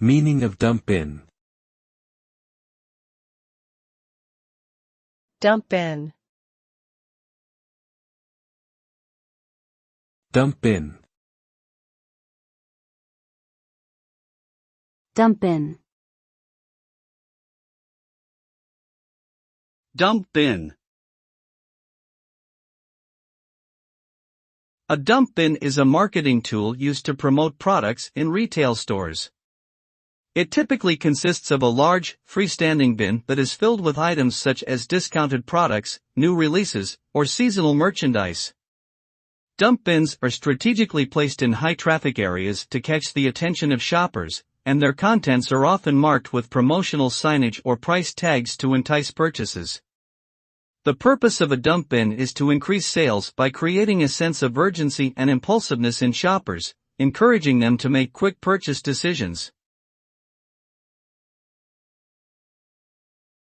Meaning of dump bin. Dump bin. Dump bin. Dump bin. Dump bin. A dump bin is a marketing tool used to promote products in retail stores. It typically consists of a large, freestanding bin that is filled with items such as discounted products, new releases, or seasonal merchandise. Dump bins are strategically placed in high-traffic areas to catch the attention of shoppers, and their contents are often marked with promotional signage or price tags to entice purchases. The purpose of a dump bin is to increase sales by creating a sense of urgency and impulsiveness in shoppers, encouraging them to make quick purchase decisions.